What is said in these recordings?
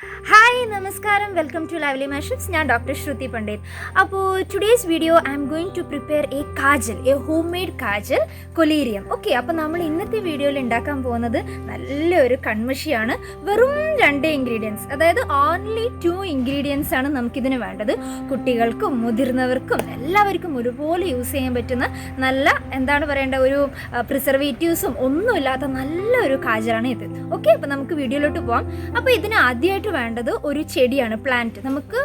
Hi, Namaskaram. Welcome to Lively Mashups. I am Dr. Shruti Pandit. So, today's video I am going to prepare a kajal, a homemade kajal collyrium. Okay, അപ്പോൾ നമ്മൾ ഇന്നത്തെ വീഡിയോയിൽ ഉണ്ടാക്കാൻ പോകുന്നത് നല്ലൊരു കൺമഷിയാണ്. വെറും 2 ingredients, അതായത് ഓൺലി 2 ഇൻഗ്രീഡിയൻസ് ആണ് നമുക്കിതിന് വേണ്ടത്. കുട്ടികൾക്കും മുതിർന്നവർക്കും എല്ലാവർക്കും ഒരുപോലെ യൂസ് ചെയ്യാൻ പറ്റുന്ന നല്ല എന്താണ് പറയേണ്ട ഒരു പ്രിസർവേറ്റീവ്സും ഒന്നുമില്ലാത്ത നല്ലൊരു കാജലാണ് ഇത്. ഓക്കെ, അപ്പോൾ നമുക്ക് വീഡിയോയിലോട്ട് പോകാം. അപ്പോൾ ഇതിന് ആദ്യമായിട്ട് വേണ്ടത് ഒരു ചെടിയാണ്, പ്ലാന്റ്. നമുക്ക്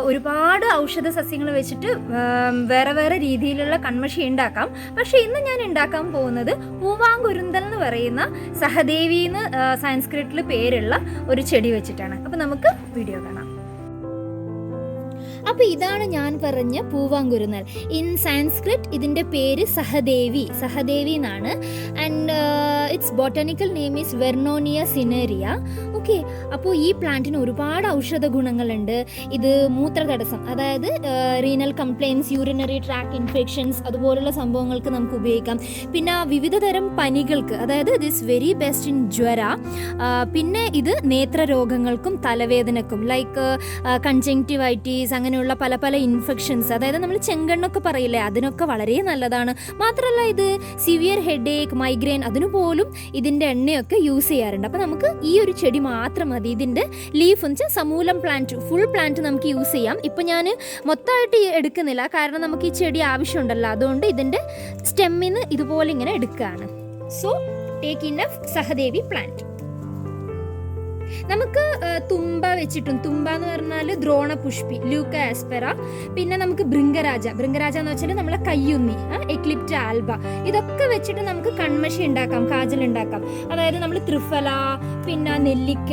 ഒരുപാട് ഔഷധ സസ്യങ്ങൾ വെച്ചിട്ട് വേറെ വേറെ രീതിയിലുള്ള കൺമഷി ഉണ്ടാക്കാം. പക്ഷേ ഇന്ന് ഞാൻ ഉണ്ടാക്കാൻ പോകുന്നത് പൂവാങ്കുരുന്തൽ എന്ന് പറയുന്ന സഹദേവി എന്ന് സംസ്കൃതത്തിൽ പേരുള്ള ഒരു ചെടി വെച്ചിട്ടാണ്. അപ്പോൾ നമുക്ക് വീഡിയോ കാണാം. അപ്പോൾ ഇതാണ് ഞാൻ പറഞ്ഞ പൂവാങ്കുരുന്നൽ. ഇൻ സാൻസ്ക്രിറ്റ് ഇതിൻ്റെ പേര് സഹദേവി എന്നാണ്. And its botanical name is Vernonia cinerea. Okay, അപ്പോൾ ഈ പ്ലാന്റിന് ഒരുപാട് ഔഷധ ഗുണങ്ങളുണ്ട്. ഇത് മൂത്രതടസ്സം, അതായത് renal complaints, urinary tract infections അതുപോലുള്ള സംഭവങ്ങൾക്ക് നമുക്ക് ഉപയോഗിക്കാം. പിന്നെ വിവിധ തരം പനികൾക്ക്, അതായത് ദിസ് വെരി ബെസ്റ്റ് ഇൻ ജ്വര. പിന്നെ ഇത് നേത്രരോഗങ്ങൾക്കും തലവേദനക്കും, ലൈക്ക് കൺജങ്ക്റ്റിവൈറ്റീസ്, അങ്ങനെയുള്ള പല പല ഇൻഫെക്ഷൻസ്, അതായത് നമ്മൾ ചെങ്കണ്ണൊക്കെ പറയില്ലേ, അതിനൊക്കെ വളരെ നല്ലതാണ്. മാത്രമല്ല ഇത് സിവിയർ ഹെഡേക്ക്, മൈഗ്രെയിൻ, അതിനു പോലും ഇതിൻ്റെ എണ്ണയൊക്കെ യൂസ് ചെയ്യാറുണ്ട്. അപ്പോൾ നമുക്ക് ഈ ഒരു ചെടി മാത്രം മതി. ഇതിൻ്റെ ലീഫ് എന്ന് വെച്ചാൽ സമൂലം പ്ലാന്റ്, ഫുൾ പ്ലാന്റ് നമുക്ക് യൂസ് ചെയ്യാം. ഇപ്പോൾ ഞാൻ മൊത്തമായിട്ട് എടുക്കുന്നില്ല, കാരണം നമുക്ക് ഈ ചെടി ആവശ്യമുണ്ടല്ലോ, അതുകൊണ്ട് ഇതിൻ്റെ സ്റ്റെമ്മിൽ നിന്ന് ഇതുപോലെ ഇങ്ങനെ എടുക്കുകയാണ്. So take enough Sahadevi plant. നമുക്ക് തുമ്പ വെച്ചിട്ടും, തുമ്പ എന്ന് പറഞ്ഞാൽ ദ്രോണപുഷ്പി, ലൂക്ക ആസ്പെറ, പിന്നെ നമുക്ക് ഭൃംഗരാജ എന്ന് വെച്ചാൽ നമ്മളെ കയ്യുന്നി, എക്ലിപ്റ്റ ആൽബ, ഇതൊക്കെ വെച്ചിട്ട് നമുക്ക് കൺമഷി ഉണ്ടാക്കാം, കാജൽ ഉണ്ടാക്കാം. അതായത് നമ്മൾ ത്രിഫല, പിന്നെ നെല്ലിക്ക,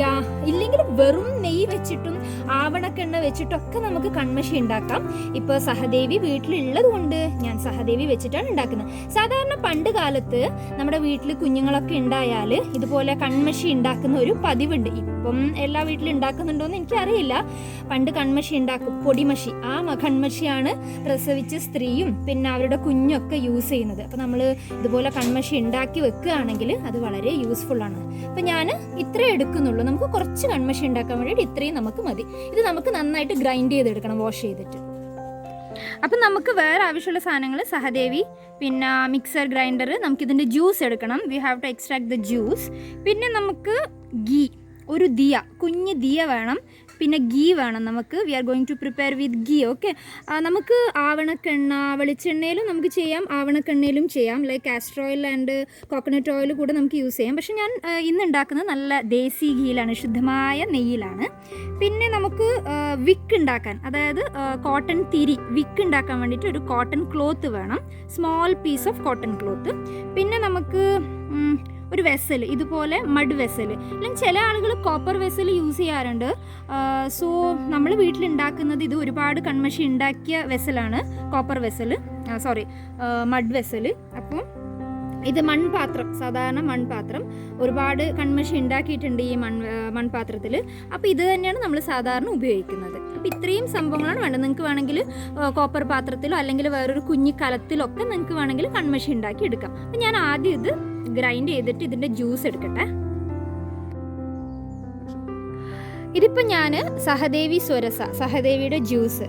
ഇല്ലെങ്കിൽ വെറും നെയ്യ് വെച്ചിട്ടും ആവണക്കെണ്ണ വെച്ചിട്ടൊക്കെ നമുക്ക് കൺമഷി ഉണ്ടാക്കാം. ഇപ്പോൾ സഹദേവി വീട്ടിലുള്ളത് കൊണ്ട് ഞാൻ സഹദേവി വെച്ചിട്ടാണ് ഉണ്ടാക്കുന്നത്. സാധാരണ പണ്ട് കാലത്ത് നമ്മുടെ വീട്ടിൽ കുഞ്ഞുങ്ങളൊക്കെ ഉണ്ടായാൽ ഇതുപോലെ കൺമഷി ഉണ്ടാക്കുന്ന ഒരു പതിവുണ്ട്. ഇപ്പം എല്ലാ വീട്ടിലും ഉണ്ടാക്കുന്നുണ്ടോ എന്ന് എനിക്കറിയില്ല. പണ്ട് കൺമഷി ഉണ്ടാക്കും, പൊടിമഷി. ആ കൺമഷിയാണ് പ്രസവിച്ച സ്ത്രീയും പിന്നെ അവരുടെ കുഞ്ഞൊക്കെ യൂസ് ചെയ്യുന്നത്. അപ്പോൾ നമ്മൾ ഇതുപോലെ കൺമഷി ഉണ്ടാക്കി വെക്കുകയാണെങ്കിൽ അത് വളരെ യൂസ്ഫുൾ ആണ്. അപ്പം ഞാൻ ഇത്രേ എടുക്കുന്നുള്ളൂ. നമുക്ക് കുറച്ച് കൺമഷി ഉണ്ടാക്കാൻ വേണ്ടിയിട്ട് ഇത്രയും നമുക്ക് മതി. ഇത് നമുക്ക് നന്നായിട്ട് ഗ്രൈൻഡ് ചെയ്തെടുക്കണം, വാഷ് ചെയ്തിട്ട്. അപ്പം നമുക്ക് വേറെ ആവശ്യമുള്ള സാധനങ്ങൾ സഹദേവി, പിന്നെ മിക്സർ ഗ്രൈൻഡർ, നമുക്കിതിൻ്റെ ജ്യൂസ് എടുക്കണം. We have to extract the juice. പിന്നെ നമുക്ക് ഗീ, ഒരു ദിയ, കുഞ്ഞ് ദിയ വേണം. പിന്നെ ഗീ വേണം നമുക്ക്. We are going to prepare with ghee. Okay, നമുക്ക് ആവണക്കെണ്ണ, വെളിച്ചെണ്ണയിലും നമുക്ക് ചെയ്യാം, ആവണക്കെണ്ണയിലും ചെയ്യാം. Like castor oil and coconut oil കൂടെ നമുക്ക് യൂസ് ചെയ്യാം. പക്ഷെ ഞാൻ ഇന്ന് ഉണ്ടാക്കുന്നത് നല്ല ദേശി ഗീയിലാണ്, ശുദ്ധമായ നെയ്യിലാണ്. പിന്നെ നമുക്ക് വിക്ക് ഉണ്ടാക്കാൻ, അതായത് കോട്ടൺ തിരി, വിക്ക് ഉണ്ടാക്കാൻ വേണ്ടിയിട്ട് ഒരു കോട്ടൺ ക്ലോത്ത് വേണം, small piece of cotton cloth. പിന്നെ നമുക്ക് ഒരു വെസൽ, ഇതുപോലെ മഡ് വെസൽ, അല്ലെങ്കിൽ ചില ആളുകൾ കോപ്പർ വെസൽ യൂസ് ചെയ്യാറുണ്ട്. സോ നമ്മൾ വീട്ടിലുണ്ടാക്കുന്നത് ഇത് ഒരുപാട് കൺമഷി ഉണ്ടാക്കിയ വെസലാണ്, കോപ്പർ വെസൽ, മഡ് വെസൽ. അപ്പം ഇത് മൺപാത്രം, സാധാരണ മൺപാത്രം, ഒരുപാട് കൺമഷി ഉണ്ടാക്കിയിട്ടുണ്ട് ഈ മൺപാത്രത്തിൽ. അപ്പോൾ ഇത് തന്നെയാണ് നമ്മൾ സാധാരണ ഉപയോഗിക്കുന്നത്. അപ്പോൾ ഇത്രയും സംഭവങ്ങളാണ് വേണ്ടത്. നിങ്ങൾക്ക് വേണമെങ്കിൽ കോപ്പർ പാത്രത്തിലോ അല്ലെങ്കിൽ വേറൊരു കുഞ്ഞി കലത്തിലൊക്കെ നിങ്ങൾക്ക് വേണമെങ്കിൽ കൺമഷി ഉണ്ടാക്കി എടുക്കാം. അപ്പോൾ ഞാൻ ആദ്യം ഇത് ഗ്രൈൻഡ് ചെയ്തിട്ട് ഇതിൻ്റെ ജ്യൂസ് എടുക്കട്ടെ. ഇതിപ്പോൾ ഞാൻ സഹദേവിയുടെ ജ്യൂസ്,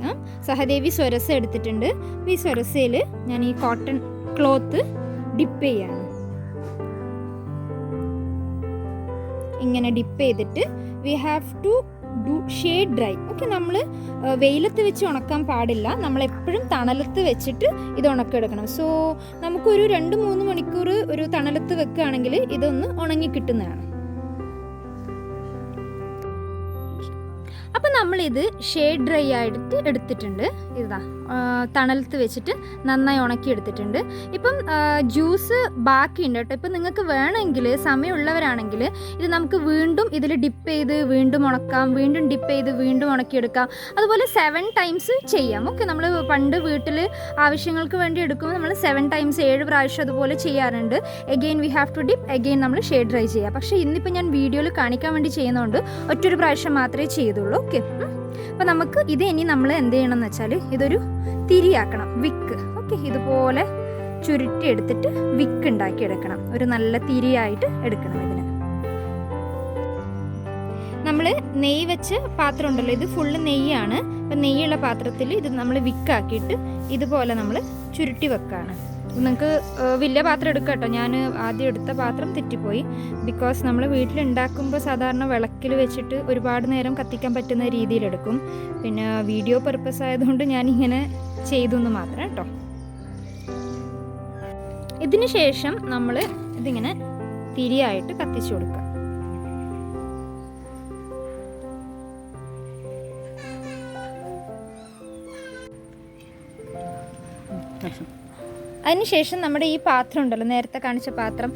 സഹദേവി സ്വരസ എടുത്തിട്ടുണ്ട്. ഈ സ്വരസയിൽ ഞാൻ ഈ കോട്ടൺ ക്ലോത്ത് ഡിപ്പ് ചെയ്യാണ്. ഇങ്ങനെ ഡിപ്പ് ചെയ്തിട്ട് we have to do shade dry. Okay, നമ്മൾ വെയിലത്ത് വെച്ച് ഉണക്കാൻ പാടില്ല, നമ്മളെപ്പോഴും തണലത്ത് വെച്ചിട്ട് ഇത് ഉണക്കെടുക്കണം. സോ നമുക്കൊരു 2-3 മണിക്കൂർ ഒരു തണലത്ത് വെക്കുകയാണെങ്കിൽ ഇതൊന്ന് ഉണങ്ങി കിട്ടുന്നതാണ്. അപ്പം നമ്മളിത് ഷെയ്ഡ് ഡ്രൈ ആയിട്ട് എടുത്തിട്ടുണ്ട്. ഇതാ തണലത്ത് വെച്ചിട്ട് നന്നായി ഉണക്കി എടുത്തിട്ടുണ്ട്. ഇപ്പം ജ്യൂസ് ബാക്കിയുണ്ട് കേട്ടോ. ഇപ്പം നിങ്ങൾക്ക് വേണമെങ്കിൽ, സമയമുള്ളവരാണെങ്കിൽ ഇത് നമുക്ക് വീണ്ടും ഇതിൽ ഡിപ്പ് ചെയ്ത് വീണ്ടും ഉണക്കാം, വീണ്ടും ഡിപ്പ് ചെയ്ത് വീണ്ടും ഉണക്കിയെടുക്കാം. അതുപോലെ 7 ടൈംസ് ചെയ്യാം. ഓക്കെ, നമ്മൾ പണ്ട് വീട്ടിൽ ആവശ്യങ്ങൾക്ക് വേണ്ടി എടുക്കുമ്പോൾ നമ്മൾ 7 ടൈംസ്, 7 പ്രാവശ്യം അതുപോലെ ചെയ്യാറുണ്ട്. Again we have to dip, again നമ്മൾ ഷെയ്ഡ് ഡ്രൈ ചെയ്യാം. പക്ഷേ ഇന്നിപ്പോൾ ഞാൻ വീഡിയോയിൽ കാണിക്കാൻ വേണ്ടി ചെയ്യുന്നതുകൊണ്ട് ഒറ്റൊരു പ്രാവശ്യം മാത്രമേ ചെയ്തുള്ളൂ. ഓക്കെ, അപ്പോൾ നമുക്ക് ഇത് ഇനി നമ്മൾ എന്ത് ചെയ്യണം എന്ന് വെച്ചാൽ ഇതൊരു തിരിയാക്കണം, വിക്ക്. ഓക്കെ, ഇതുപോലെ ചുരുട്ടി എടുത്തിട്ട് വിക്ക് ഉണ്ടാക്കി എടുക്കണം. ഒരു നല്ല തിരിയായിട്ട് എടുക്കണം ഇതിന്. നമ്മൾ നെയ്യ് വെച്ച പാത്രം ഉണ്ടല്ലോ, ഇത് ഫുള്ള് നെയ്യാണ്. അപ്പം നെയ്യുള്ള പാത്രത്തിൽ ഇത് നമ്മൾ വിക്കാക്കിയിട്ട് ഇതുപോലെ നമ്മൾ ചുരുട്ടി വെക്കുകയാണ്. നിങ്ങൾക്ക് വലിയ പാത്രം എടുക്കാം കേട്ടോ. ഞാൻ ആദ്യം എടുത്ത പാത്രം തെറ്റിപ്പോയി. ബിക്കോസ് നമ്മൾ വീട്ടിലുണ്ടാക്കുമ്പോൾ സാധാരണ വിളക്കിൽ വെച്ചിട്ട് ഒരുപാട് നേരം കത്തിക്കാൻ പറ്റുന്ന രീതിയിലെടുക്കും. പിന്നെ വീഡിയോ പർപ്പസ് ആയതുകൊണ്ട് ഞാനിങ്ങനെ ചെയ്തു എന്ന് മാത്രം കേട്ടോ. ഇതിന് ശേഷം നമ്മൾ ഇതിങ്ങനെ തിരിയായിട്ട് കത്തിച്ചു കൊടുക്കുക. അതിനുശേഷം നമ്മുടെ ഈ പാത്രം ഉണ്ടല്ലോ, നേരത്തെ കാണിച്ച പാത്രം,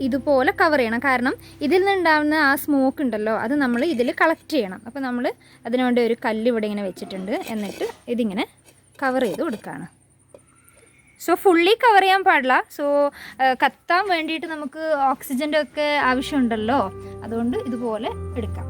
ഇതുപോലെ കവർ ചെയ്യണം. കാരണം ഇതിൽ നിന്നുണ്ടാകുന്ന ആ സ്മോക്ക് ഉണ്ടല്ലോ, അത് നമ്മൾ ഇതിൽ കളക്ട് ചെയ്യണം. അപ്പോൾ നമ്മൾ അതിനുവേണ്ടി ഒരു കല്ല് ഇവിടെ ഇങ്ങനെ വെച്ചിട്ടുണ്ട്. എന്നിട്ട് ഇതിങ്ങനെ കവർ ചെയ്ത് കൊടുക്കുകയാണ്. സോ ഫുള്ളി കവർ ചെയ്യാൻ പാടില്ല. സോ കത്താൻ വേണ്ടിയിട്ട് നമുക്ക് ഓക്സിജൻ്റെ ഒക്കെ ആവശ്യമുണ്ടല്ലോ, അതുകൊണ്ട് ഇതുപോലെ എടുക്കാം.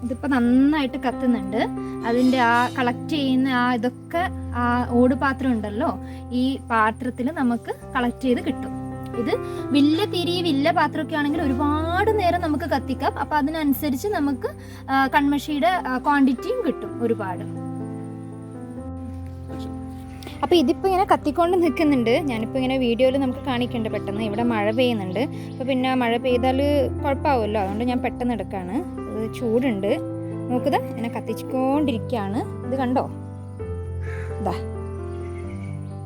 ഇതിപ്പോൾ നന്നായിട്ട് കത്തുന്നുണ്ട്. അതിൻ്റെ ആ കളക്ട് ചെയ്യുന്ന ഇതൊക്കെ ആ ഓട് പാത്രം ഉണ്ടല്ലോ, ഈ പാത്രത്തിൽ നമുക്ക് കളക്ട് ചെയ്ത് കിട്ടും. ഇത് വലിയ തിരി വലിയ പാത്രമൊക്കെ ആണെങ്കിൽ ഒരുപാട് നേരം നമുക്ക് കത്തിക്കാം. അപ്പം അതിനനുസരിച്ച് നമുക്ക് കൺമഷിയുടെ ക്വാണ്ടിറ്റിയും കിട്ടും ഒരുപാട്. അപ്പോൾ ഇതിപ്പോൾ ഇങ്ങനെ കത്തിക്കൊണ്ട് നിൽക്കുന്നുണ്ട്. ഞാനിപ്പോൾ ഇങ്ങനെ വീഡിയോയിൽ നമുക്ക് കാണിക്കേണ്ട പെട്ടെന്ന്. ഇവിടെ മഴ പെയ്യുന്നുണ്ട്. അപ്പോൾ പിന്നെ മഴ പെയ്താൽ കുഴപ്പമാവുമല്ലോ, അതുകൊണ്ട് ഞാൻ പെട്ടെന്ന് എടുക്കുകയാണ്. ഇത് ചൂടുണ്ട്, നോക്കുക, ഇങ്ങനെ കത്തിച്ചുകൊണ്ടിരിക്കുകയാണ്. ഇത് കണ്ടോ, ഇതാ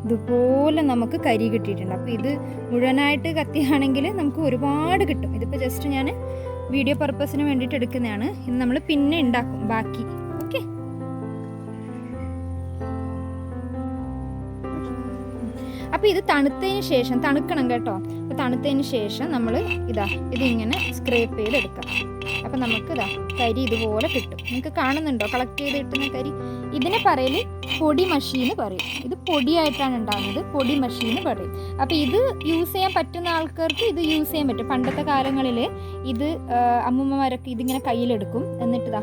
ഇതുപോലെ നമുക്ക് കരി കിട്ടിയിട്ടുണ്ട്. അപ്പോൾ ഇത് മുഴുവനായിട്ട് കത്തിയാണെങ്കിൽ നമുക്ക് ഒരുപാട് കിട്ടും. ഇതിപ്പോൾ ജസ്റ്റ് ഞാൻ വീഡിയോ പർപ്പസിന് വേണ്ടിയിട്ട് എടുക്കുന്നതാണ്. ഇത് നമ്മൾ പിന്നെ ഉണ്ടാക്കും ബാക്കി. ഓക്കെ, അപ്പോൾ ഇത് തണുത്തതിന് ശേഷം, തണുക്കണം കേട്ടോ. അപ്പോൾ തണുത്തതിന് ശേഷം നമ്മൾ ഇതിങ്ങനെ സ്ക്രേപ്പ് ചെയ്തെടുക്കാം. അപ്പം നമുക്ക് കരി ഇതുപോലെ കിട്ടും. നിങ്ങൾക്ക് കാണുന്നുണ്ടോ കളക്ട് ചെയ്ത് കിട്ടുന്ന കരി? ഇതിനെ പറയൽ പൊടി മഷീന്ന് പറയും. ഇത് പൊടിയായിട്ടാണ് ഉണ്ടാകുന്നത്, പൊടി മഷീന്ന് പറയും. അപ്പോൾ ഇത് യൂസ് ചെയ്യാൻ പറ്റുന്ന ആൾക്കാർക്ക് ഇത് യൂസ് ചെയ്യാൻ പറ്റും. പണ്ടത്തെ കാലങ്ങളിൽ ഇത് അമ്മൂമ്മമാരൊക്കെ ഇതിങ്ങനെ കയ്യിലെടുക്കും. എന്നിട്ട്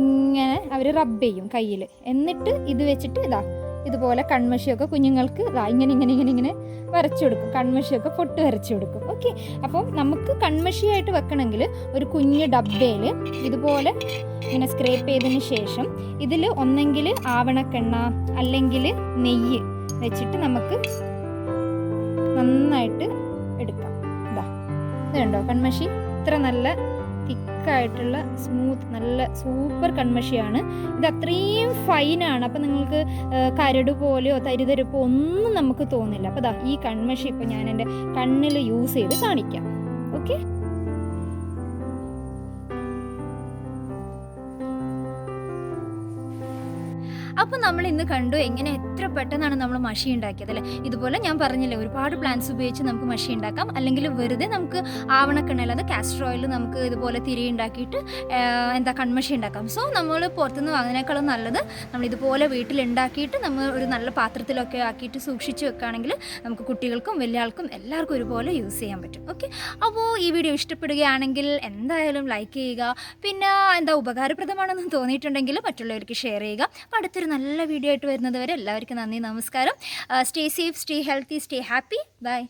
ഇങ്ങനെ അവർ റബ്ബ് ചെയ്യും കയ്യിൽ. എന്നിട്ട് ഇത് വെച്ചിട്ട് ഇതുപോലെ കൺമഷിയൊക്കെ കുഞ്ഞുങ്ങൾക്ക് ഇങ്ങനെ വരച്ചു കൊടുക്കും. കൺമഷിയൊക്കെ പൊട്ട് വരച്ചു കൊടുക്കും. ഓക്കെ, അപ്പം നമുക്ക് കൺമഷിയായിട്ട് വെക്കണമെങ്കിൽ ഒരു കുഞ്ഞ് ഡബ്ബയിൽ ഇതുപോലെ ഇങ്ങനെ സ്ക്രേപ്പ് ചെയ്തതിന് ശേഷം ഇതിൽ ഒന്നെങ്കിൽ ആവണക്കെണ്ണ അല്ലെങ്കിൽ നെയ്യ് വെച്ചിട്ട് നമുക്ക് നന്നായിട്ട് എടുക്കാം. ഇത് കണ്ടോ കൺമഷി? ഇത്ര നല്ല തിക്കായിട്ടുള്ള സ്മൂത്ത് നല്ല സൂപ്പർ കൺമഷിയാണ്. ഇത് അത്രയും ഫൈനാണ്. അപ്പം നിങ്ങൾക്ക് കരട് പോലെയോ തരിതരിപ്പോ ഒന്നും നമുക്ക് തോന്നില്ല. അപ്പോൾ ഈ കൺമഷി ഇപ്പോൾ ഞാൻ എൻ്റെ കണ്ണിൽ യൂസ് ചെയ്ത് കാണിക്കാം. ഓക്കെ, അപ്പോൾ നമ്മൾ ഇന്ന് കണ്ടു എങ്ങനെ എത്ര പെട്ടെന്നാണ് നമ്മൾ മഷി ഉണ്ടാക്കിയത് അല്ലേ. ഇതുപോലെ ഞാൻ പറഞ്ഞില്ലേ, ഒരുപാട് പ്ലാന്റ്സ് ഉപയോഗിച്ച് നമുക്ക് മഷി ഉണ്ടാക്കാം. അല്ലെങ്കിൽ വെറുതെ നമുക്ക് ആവണക്കെണ്ണയിൽ, അത് കാസ്റ്റർ ഓയിൽ, നമുക്ക് ഇതുപോലെ തിരി ഉണ്ടാക്കിയിട്ട് കൺമഷി ഉണ്ടാക്കാം. സോ നമ്മൾ പുറത്തുനിന്ന് വാങ്ങുന്നതിനേക്കാളും നല്ലത് നമ്മൾ ഇതുപോലെ വീട്ടിലുണ്ടാക്കിയിട്ട് നമ്മൾ ഒരു നല്ല പാത്രത്തിലൊക്കെ ആക്കിയിട്ട് സൂക്ഷിച്ച് വെക്കുകയാണെങ്കിൽ നമുക്ക് കുട്ടികൾക്കും വലിയ ആൾക്കും എല്ലാവർക്കും ഒരുപോലെ യൂസ് ചെയ്യാൻ പറ്റും. ഓക്കെ, അപ്പോൾ ഈ വീഡിയോ ഇഷ്ടപ്പെടുകയാണെങ്കിൽ എന്തായാലും ലൈക്ക് ചെയ്യുക. പിന്നെ ഉപകാരപ്രദമാണെന്ന് തോന്നിയിട്ടുണ്ടെങ്കിൽ മറ്റുള്ളവർക്ക് ഷെയർ ചെയ്യുക. അപ്പോൾ അടുത്തൊരു നല്ല വീഡിയോ ആയിട്ട് വരുന്നത് വരെ എല്ലാവർക്കും നന്ദി, നമസ്കാരം. Stay safe, stay healthy, stay happy. By.